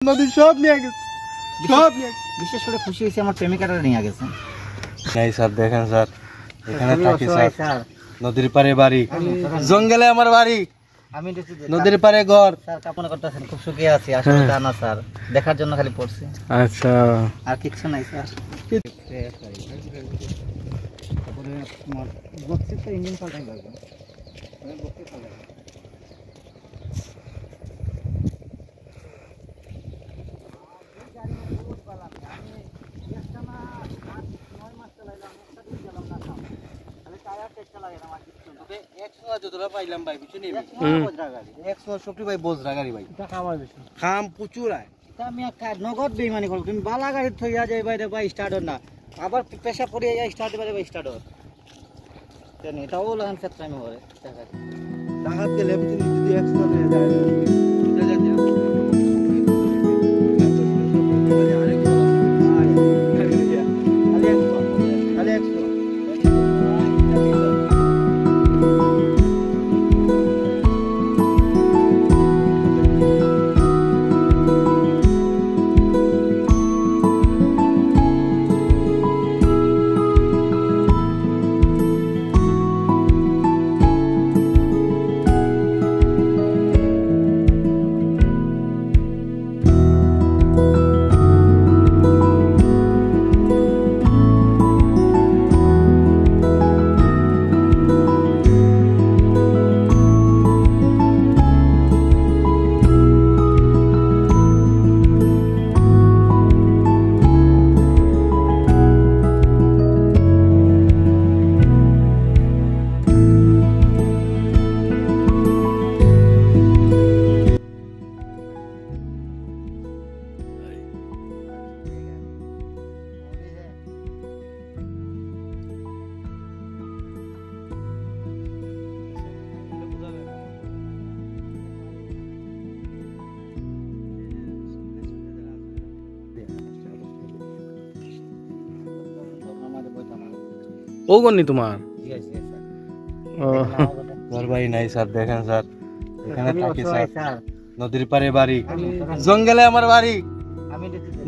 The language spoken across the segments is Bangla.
নদী সব নিয়ে গেছে, সব নিয়ে। বিশেষ করে খুশি হয়েছে আমার প্রেমিকাটা নিয়ে গেছে। এই স্যার দেখেন স্যার, এখানে থাকি স্যার, নদীর পারে বাড়ি, জঙ্গলে আমার বাড়ি, আমি নদীর পারে ঘর। স্যার কাপনা করতেছেন, খুব সুখী আছি। আসলে তা না স্যার, দেখার জন্য খালি পড়ছি। আচ্ছা, আর কিচ্ছু নাই স্যার। তারপরে আমার বক্সিসটা ইঞ্জিন পাল্টাই লাগবে। নগদ বেইমানি করো তুমি, বালা গাড়ি থইয়া যাই বাইরে বা স্টার্টার না, আবার পেশা পড়িয়া যায় স্টার্ট বাইরে বা স্টার্টার এটাও লাগান ক্ষেত্রে আমি করে টাকাত গেলে যদি এক্সট্রা নিয়ে যায় ও কোনি তোমার ঘর বাড়ি নাই স্যার, দেখেন স্যার, এখানে থাকি স্যার, নদীর পারে বাড়ি, জঙ্গলে আমার বাড়ি,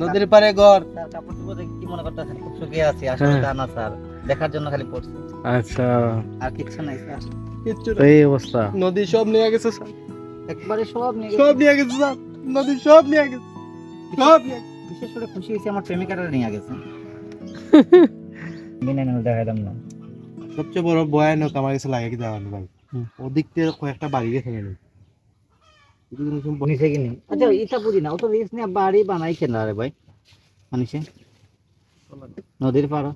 নদীর পারে ঘর। স্যার কাপড় চোপড় দেখে কি মনে করতেছেন, খুব সুখী আছি। আসলে তা না স্যার, দেখার জন্য খালি পড়ছি। আচ্ছা, আর কিচ্ছু নাই স্যার। কিচ্ছু এই অবস্থা, নদী সব নিয়ে গেছে স্যার, একবারে সব নিয়ে গেছে স্যার, নদী সব নিয়ে গেছে, সব নিয়ে। বিশেষ করে খুশি হয়েছে আমার প্রেমিকাটা নিয়ে গেছে। দেখাইলাম না। সবচেয়ে বড় ভয়ানক আমার কাছে লাগে কি জানেন ভাই, ওদিক থেকে কয়েকটা বাড়ি গেছে নিচে কিনি। আচ্ছা এটা বুঝি না, ও তো রিস্ক নিয়ে বাড়ি বানাই কেন রে ভাই মানুষে নদীর পাড়।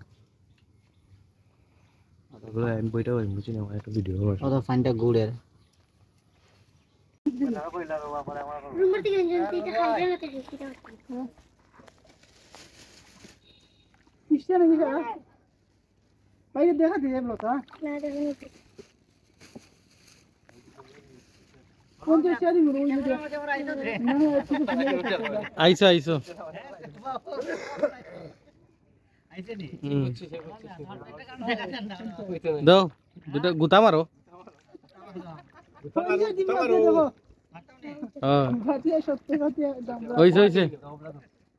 আমি বইটা বুঝি না, একটা ভিডিও ও তো ফাইনটা গুড়ের। দেখা দিয়ে তো আইসো আইসো দাও দুটা গুতা মারো। হইছে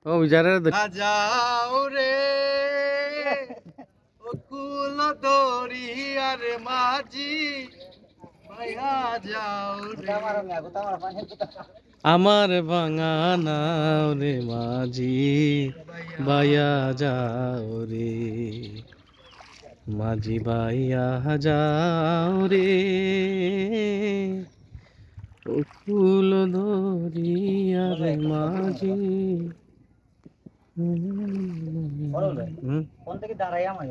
ও বিচারে যাও রে কুল দরিয়ার মাঝি আমার ভাঙা নাও রে মাঝি বাইয়া যাও রে, মাঝি বাইয়া যাও রে কুল দরিয়ার মাঝি। কোন থেকে দাঁড়াই আমার